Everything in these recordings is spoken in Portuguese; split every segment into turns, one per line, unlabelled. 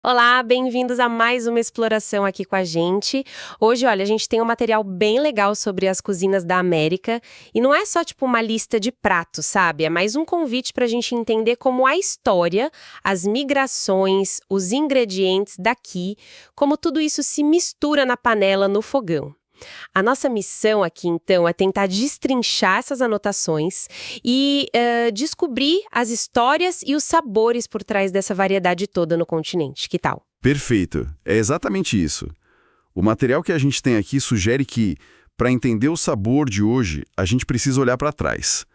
Olá, bem-vindos a mais uma exploração aqui com a gente. Hoje, olha, a gente tem um material bem legal sobre as cozinhas da América e não é só tipo uma lista de pratos, sabe? É mais um convite para a gente entender como a história, as migrações, os ingredientes daqui, como tudo isso se mistura na panela, no fogão. A nossa missão aqui, então, é tentar destrinchar essas anotações e descobrir as histórias e os sabores por trás dessa variedade toda no continente. Que tal?
Perfeito, é exatamente isso. O material que a gente tem aqui sugere que, para entender o sabor de hoje, a gente precisa olhar para trás.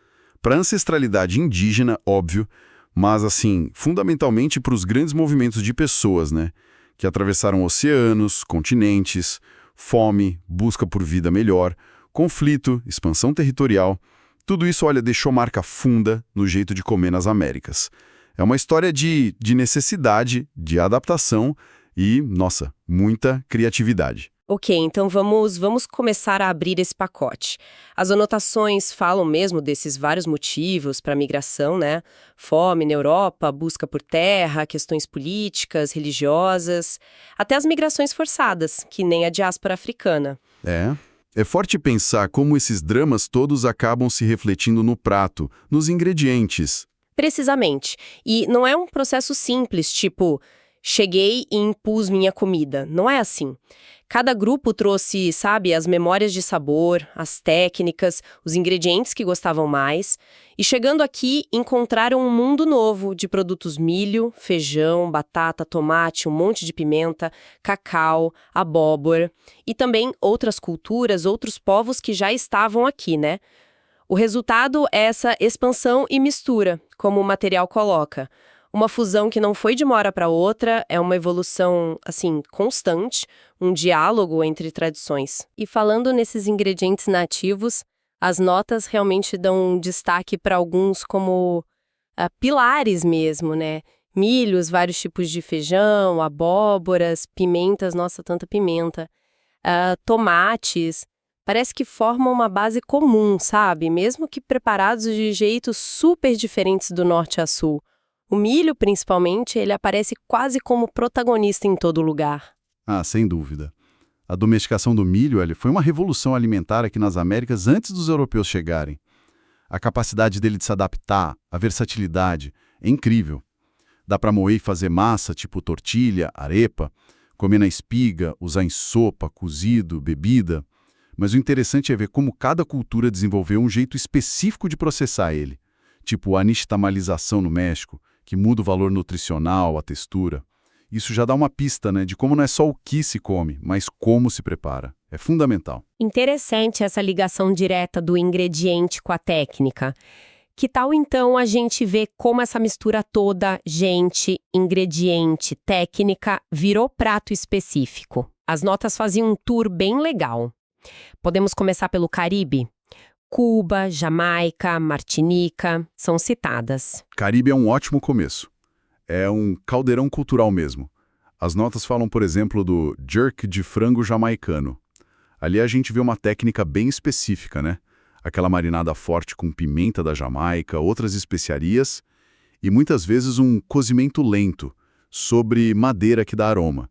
Para a ancestralidade indígena, óbvio, mas assim, fundamentalmente para os grandes movimentos de pessoas, né? Que atravessaram oceanos, continentes, fome, busca por vida melhor, conflito, expansão territorial. Tudo isso, olha, deixou marca funda no jeito de comer nas Américas. É uma história de necessidade, de adaptação e, nossa, muita criatividade.
Ok, então vamos começar a abrir esse pacote. As anotações falam mesmo desses vários motivos para a migração, né? Fome na Europa, busca por terra, questões políticas, religiosas, até as migrações forçadas, que nem a diáspora africana.
É forte pensar como esses dramas todos acabam se refletindo no prato, nos ingredientes.
Precisamente. E não é um processo simples, tipo, cheguei e impus minha comida. Não é assim. Cada grupo trouxe, sabe, as memórias de sabor, as técnicas, os ingredientes que gostavam mais. E chegando aqui, encontraram um mundo novo de produtos milho, feijão, batata, tomate, um monte de pimenta, cacau, abóbora. E também outras culturas, outros povos que já estavam aqui, né? O resultado é essa expansão e mistura, como o material coloca. Uma fusão que não foi de uma hora para outra, é uma evolução, assim, constante, um diálogo entre tradições. E falando nesses ingredientes nativos, as notas realmente dão um destaque para alguns como pilares mesmo, né? Milhos, vários tipos de feijão, abóboras, pimentas, nossa, tanta pimenta, tomates. Parece que formam uma base comum, sabe? Mesmo que preparados de jeitos super diferentes do norte a sul. O milho, principalmente, ele aparece quase como protagonista em todo lugar.
Ah, sem dúvida. A domesticação do milho, olha, foi uma revolução alimentar aqui nas Américas antes dos europeus chegarem. A capacidade dele de se adaptar, a versatilidade, é incrível. Dá para moer e fazer massa, tipo tortilha, arepa, comer na espiga, usar em sopa, cozido, bebida. Mas o interessante é ver como cada cultura desenvolveu um jeito específico de processar ele. Tipo a nixtamalização no México, que muda o valor nutricional, a textura. Isso já dá uma pista, né, de como não é só o que se come, mas como se prepara. É fundamental.
Interessante essa ligação direta do ingrediente com a técnica. Que tal então a gente ver como essa mistura toda, gente, ingrediente, técnica, virou prato específico? As notas faziam um tour bem legal. Podemos começar pelo Caribe? Cuba, Jamaica, Martinica são citadas.
Caribe é um ótimo começo. É um caldeirão cultural mesmo. As notas falam, por exemplo, do jerk de frango jamaicano. Ali a gente vê uma técnica bem específica, né? Aquela marinada forte com pimenta da Jamaica, outras especiarias e muitas vezes um cozimento lento, sobre madeira que dá aroma.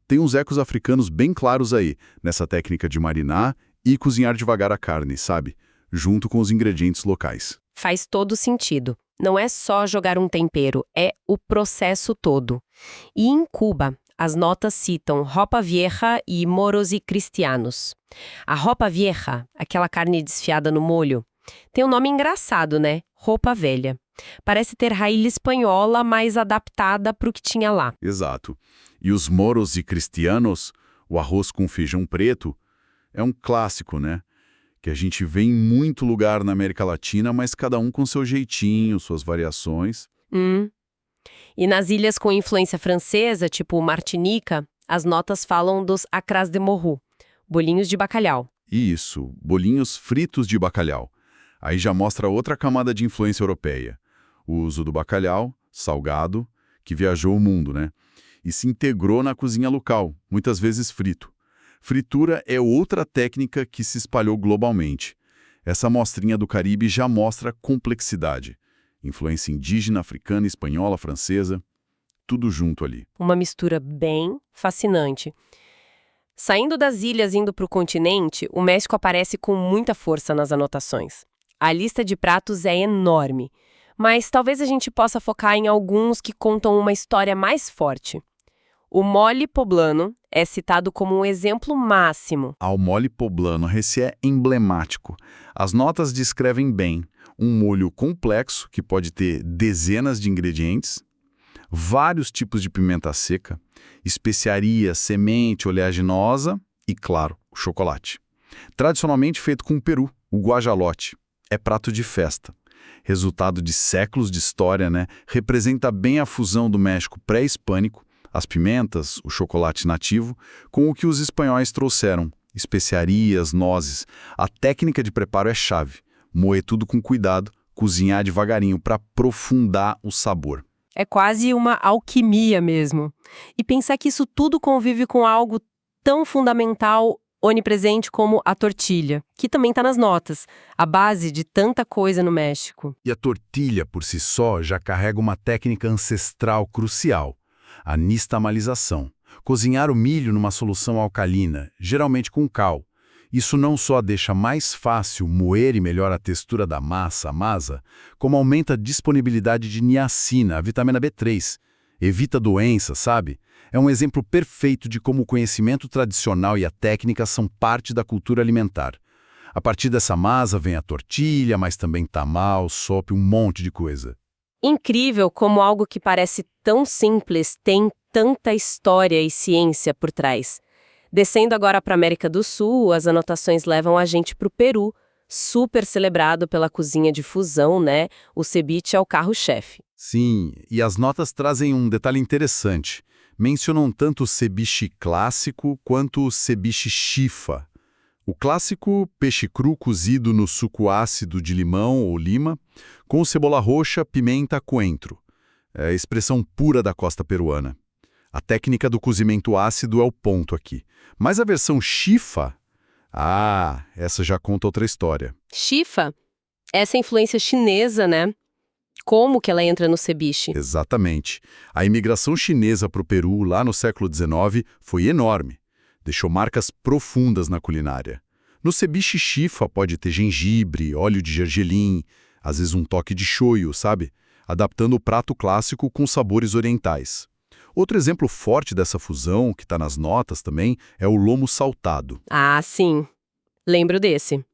Tem uns ecos africanos bem claros aí, nessa técnica de marinar e cozinhar devagar a carne, sabe? Junto com os ingredientes locais.
Faz todo sentido. Não é só jogar um tempero, é o processo todo. E em Cuba, as notas citam ropa vieja e moros e cristianos. A ropa vieja, aquela carne desfiada no molho, tem um nome engraçado, né? Roupa velha. Parece ter raiz espanhola, mas adaptada para o que tinha lá.
Exato. E os moros e cristianos, o arroz com feijão preto, é um clássico, né? Que a gente vê em muito lugar na América Latina, mas cada um com seu jeitinho, suas variações.
E nas ilhas com influência francesa, tipo Martinica, as notas falam dos acras de morro, bolinhos de bacalhau.
Isso, bolinhos fritos de bacalhau. Aí já mostra outra camada de influência europeia. O uso do bacalhau, salgado, que viajou o mundo, né? E se integrou na cozinha local, muitas vezes frito. Fritura é outra técnica que se espalhou globalmente. Essa amostrinha do Caribe já mostra complexidade. Influência indígena, africana, espanhola, francesa. tudo junto ali.
Uma mistura bem fascinante. Saindo das ilhas e indo para o continente, o México aparece com muita força nas anotações. A lista de pratos é enorme, mas talvez a gente possa focar em alguns que contam uma história mais forte. O mole poblano é citado como um exemplo máximo.
O mole poblano, esse é emblemático. As notas descrevem bem um molho complexo, que pode ter dezenas de ingredientes, vários tipos de pimenta seca, especiaria, semente oleaginosa e, claro, o chocolate. Tradicionalmente feito com peru, o guajalote. É prato de festa. Resultado de séculos de história, né? Representa bem a fusão do México pré-hispânico, as pimentas, o chocolate nativo, com o que os espanhóis trouxeram, especiarias, nozes. A técnica de preparo é chave. Moer tudo com cuidado, cozinhar devagarinho para aprofundar o sabor.
É quase uma alquimia mesmo. E pensar que isso tudo convive com algo tão fundamental, onipresente como a tortilha, que também está nas notas, a base de tanta coisa no México.
E a tortilha, por si só, já carrega uma técnica ancestral crucial, a nixtamalização. Cozinhar o milho numa solução alcalina, geralmente com cal. Isso não só deixa mais fácil moer e melhora a textura da massa, a masa, como aumenta a disponibilidade de niacina, a vitamina B3. Evita doenças, sabe? É um exemplo perfeito de como o conhecimento tradicional e a técnica são parte da cultura alimentar. A partir dessa masa vem a tortilha, mas também tamal, sopa, um monte de coisa.
Incrível como algo que parece tão simples tem tanta história e ciência por trás. Descendo agora para a América do Sul, as anotações levam a gente para o Peru, super celebrado pela cozinha de fusão, né? O ceviche é o carro-chefe.
Sim, e as notas trazem um detalhe interessante. Mencionam tanto o ceviche clássico quanto o ceviche chifa. O clássico, peixe cru cozido no suco ácido de limão ou lima, com cebola roxa, pimenta, coentro. É a expressão pura da costa peruana. A técnica do cozimento ácido é o ponto aqui. Mas a versão chifa, essa já conta outra história.
Chifa? Essa influência chinesa, né? Como que ela entra no ceviche?
Exatamente. A imigração chinesa para o Peru, lá no século XIX, foi enorme. Deixou marcas profundas na culinária. No ceviche chifa pode ter gengibre, óleo de gergelim, às vezes um toque de shoyu, sabe? Adaptando o prato clássico com sabores orientais. Outro exemplo forte dessa fusão, que está nas notas também, é o lomo saltado.
Ah, sim. Lembro desse.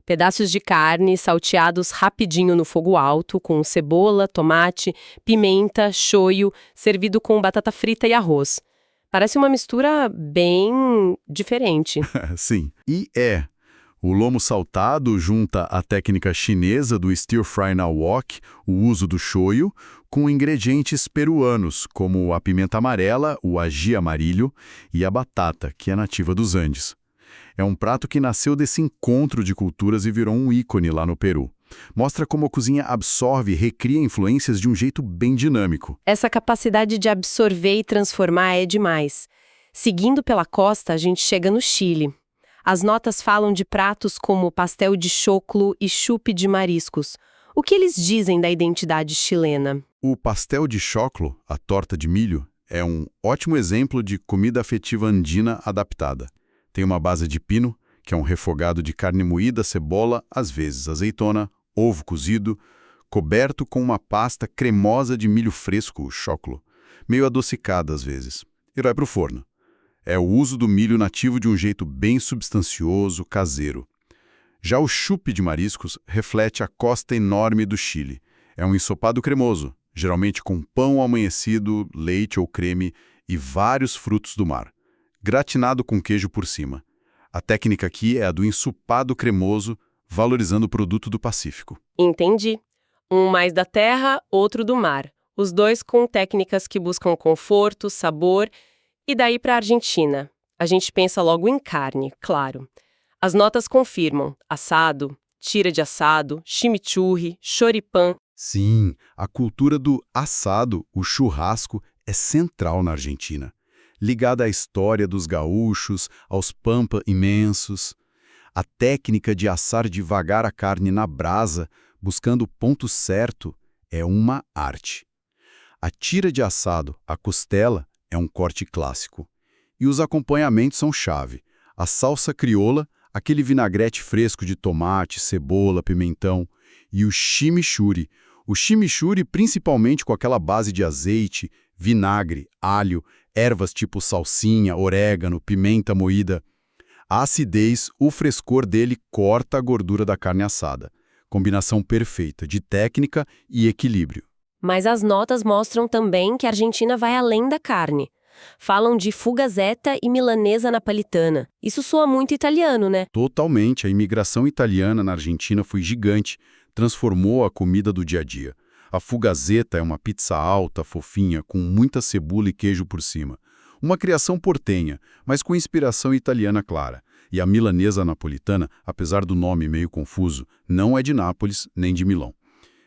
Pedaços de carne salteados rapidinho no fogo alto, com cebola, tomate, pimenta, shoyu, servido com batata frita e arroz. Parece uma mistura bem diferente.
Sim. O lomo saltado junta a técnica chinesa do stir fry na wok, o uso do shoyu, com ingredientes peruanos, como a pimenta amarela, o ají amarillo e a batata, que é nativa dos Andes. É um prato que nasceu desse encontro de culturas e virou um ícone lá no Peru. Mostra como a cozinha absorve e recria influências de um jeito bem dinâmico.
Essa capacidade de absorver e transformar é demais. Seguindo pela costa, a gente chega no Chile. As notas falam de pratos como pastel de choclo e chupe de mariscos. O que eles dizem da identidade chilena?
O pastel de choclo, a torta de milho, é um ótimo exemplo de comida afetiva andina adaptada. Tem uma base de pino, que é um refogado de carne moída, cebola, às vezes azeitona, ovo cozido, coberto com uma pasta cremosa de milho fresco, o choclo, meio adocicada às vezes, e vai para o forno. É o uso do milho nativo de um jeito bem substancioso, caseiro. Já o chupe de mariscos reflete a costa enorme do Chile. É um ensopado cremoso, geralmente com pão amanhecido, leite ou creme e vários frutos do mar, gratinado com queijo por cima. A técnica aqui é a do ensopado cremoso, valorizando o produto do Pacífico.
Entendi. Um mais da terra, outro do mar. Os dois com técnicas que buscam conforto, sabor. E daí para a Argentina. A gente pensa logo em carne, claro. As notas confirmam: assado, tira de assado, chimichurri, choripã.
Sim, a cultura do assado, o churrasco, é central na Argentina. Ligada à história dos gaúchos, aos pampa imensos. A técnica de assar devagar a carne na brasa, buscando o ponto certo, é uma arte. A tira de assado, a costela, é um corte clássico. E os acompanhamentos são chave. A salsa crioula, aquele vinagrete fresco de tomate, cebola, pimentão, e o chimichurri. O chimichurri principalmente com aquela base de azeite, vinagre, alho, ervas tipo salsinha, orégano, pimenta moída. A acidez, o frescor dele corta a gordura da carne assada. Combinação perfeita de técnica e equilíbrio.
Mas as notas mostram também que a Argentina vai além da carne. Falam de fugazeta e milanesa napolitana. Isso soa muito italiano, né?
Totalmente, a imigração italiana na Argentina foi gigante, transformou a comida do dia a dia. A fugazeta é uma pizza alta, fofinha, com muita cebola e queijo por cima. Uma criação portenha, mas com inspiração italiana clara. E a milanesa napolitana, apesar do nome meio confuso, não é de Nápoles nem de Milão.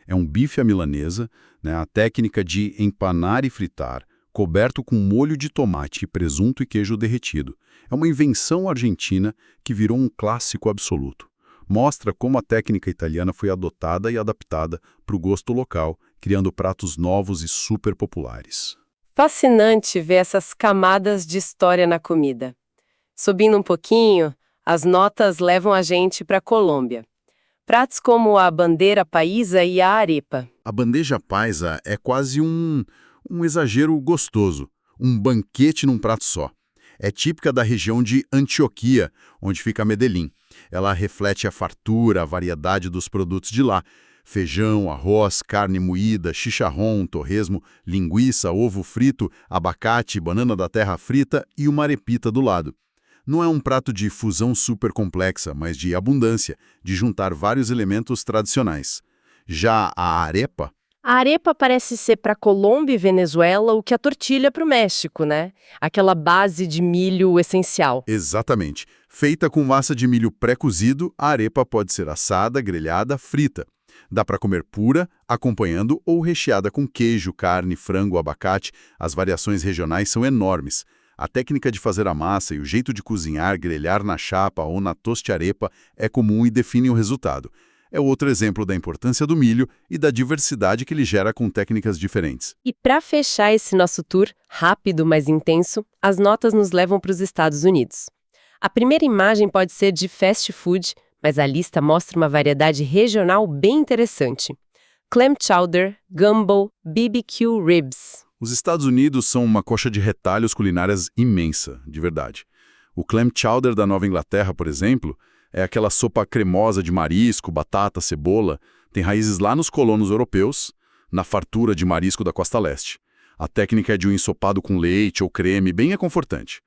É um bife à milanesa, né, a técnica de empanar e fritar, coberto com molho de tomate, presunto e queijo derretido. É uma invenção argentina que virou um clássico absoluto. Mostra como a técnica italiana foi adotada e adaptada para o gosto local, criando pratos novos e super populares.
Fascinante ver essas camadas de história na comida. Subindo um pouquinho, as notas levam a gente para a Colômbia. Pratos como a bandeira paisa e a arepa.
A bandeja paisa é quase um exagero gostoso, um banquete num prato só. É típica da região de Antioquia, onde fica Medellín. Ela reflete a fartura, a variedade dos produtos de lá. Feijão, arroz, carne moída, chicharrón, torresmo, linguiça, ovo frito, abacate, banana da terra frita e uma arepita do lado. Não é um prato de fusão super complexa, mas de abundância, de juntar vários elementos tradicionais. Já a arepa...
A arepa parece ser para Colômbia e Venezuela o que a tortilha para o México, né? Aquela base de milho essencial.
Exatamente. Feita com massa de milho pré-cozido, a arepa pode ser assada, grelhada, frita. Dá para comer pura, acompanhando ou recheada com queijo, carne, frango, abacate. As variações regionais são enormes. A técnica de fazer a massa e o jeito de cozinhar, grelhar na chapa ou na toste-arepa é comum e define o resultado. É outro exemplo da importância do milho e da diversidade que ele gera com técnicas diferentes.
E para fechar esse nosso tour, rápido, mas intenso, as notas nos levam para os Estados Unidos. A primeira imagem pode ser de fast food, mas a lista mostra uma variedade regional bem interessante. Clam chowder, gumbo, BBQ ribs.
Os Estados Unidos são uma coxa de retalhos culinárias imensa, de verdade. O clam chowder da Nova Inglaterra, por exemplo, é aquela sopa cremosa de marisco, batata, cebola, tem raízes lá nos colonos europeus, na fartura de marisco da costa leste. A técnica é de um ensopado com leite ou creme, bem reconfortante.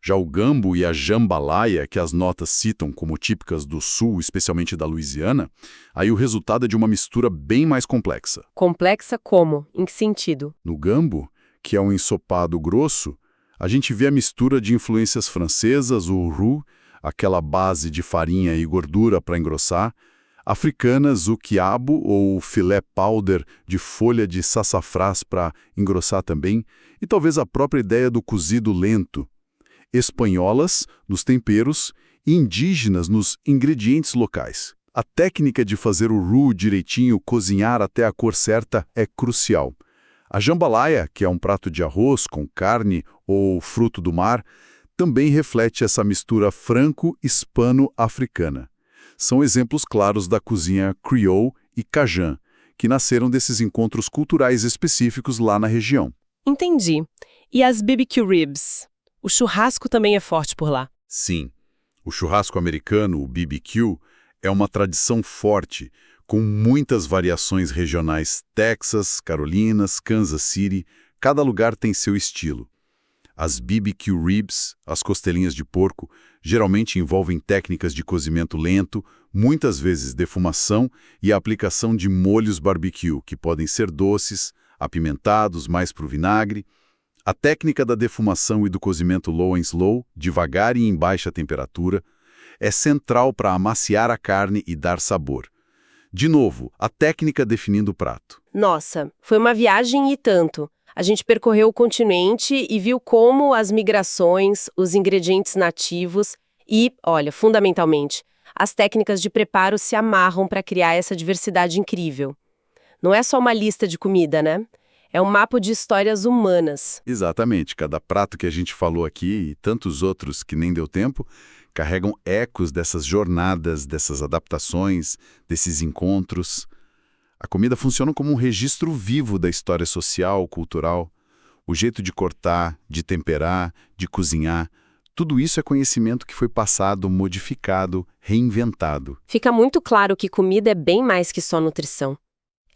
Já o gumbo e a jambalaya, que as notas citam como típicas do sul, especialmente da Louisiana, aí o resultado é de uma mistura bem mais complexa.
Complexa como? Em que sentido?
No gumbo, que é um ensopado grosso, a gente vê a mistura de influências francesas, o roux, aquela base de farinha e gordura para engrossar, africanas, o quiabo ou o filé powder de folha de sassafrás para engrossar também, e talvez a própria ideia do cozido lento, espanholas nos temperos e indígenas nos ingredientes locais. A técnica de fazer o roux direitinho, cozinhar até a cor certa, é crucial. A jambalaya, que é um prato de arroz com carne ou fruto do mar, também reflete essa mistura franco-hispano-africana. São exemplos claros da cozinha creole e cajun, que nasceram desses encontros culturais específicos lá na região.
Entendi. E as BBQ ribs? O churrasco também é forte por lá.
Sim. O churrasco americano, o BBQ, é uma tradição forte, com muitas variações regionais. Texas, Carolinas, Kansas City, cada lugar tem seu estilo. As BBQ ribs, as costelinhas de porco, geralmente envolvem técnicas de cozimento lento, muitas vezes defumação e a aplicação de molhos barbecue, que podem ser doces, apimentados, mais para o vinagre. A técnica da defumação e do cozimento low and slow, devagar e em baixa temperatura, é central para amaciar a carne e dar sabor. De novo, a técnica definindo o prato.
Nossa, foi uma viagem e tanto. A gente percorreu o continente e viu como as migrações, os ingredientes nativos e, olha, fundamentalmente, as técnicas de preparo se amarram para criar essa diversidade incrível. Não é só uma lista de comida, né? É um mapa de histórias humanas.
Exatamente. Cada prato que a gente falou aqui e tantos outros que nem deu tempo carregam ecos dessas jornadas, dessas adaptações, desses encontros. A comida funciona como um registro vivo da história social, cultural. O jeito de cortar, de temperar, de cozinhar, tudo isso é conhecimento que foi passado, modificado, reinventado.
Fica muito claro que comida é bem mais que só nutrição.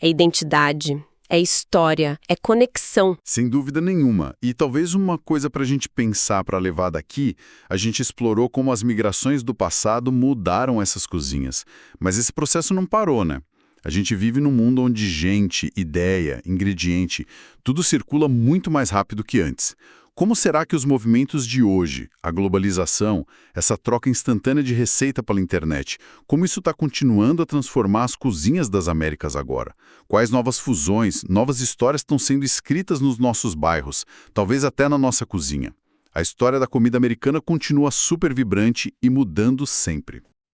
É identidade, é história, é conexão.
Sem dúvida nenhuma. E talvez uma coisa para a gente pensar para levar daqui, a gente explorou como as migrações do passado mudaram essas cozinhas. Mas esse processo não parou, né? A gente vive num mundo onde gente, ideia, ingrediente, tudo circula muito mais rápido que antes. Como será que os movimentos de hoje, a globalização, essa troca instantânea de receita pela internet, como isso está continuando a transformar as cozinhas das Américas agora? Quais novas fusões, novas histórias estão sendo escritas nos nossos bairros, talvez até na nossa cozinha? A história da comida americana continua super vibrante e mudando sempre.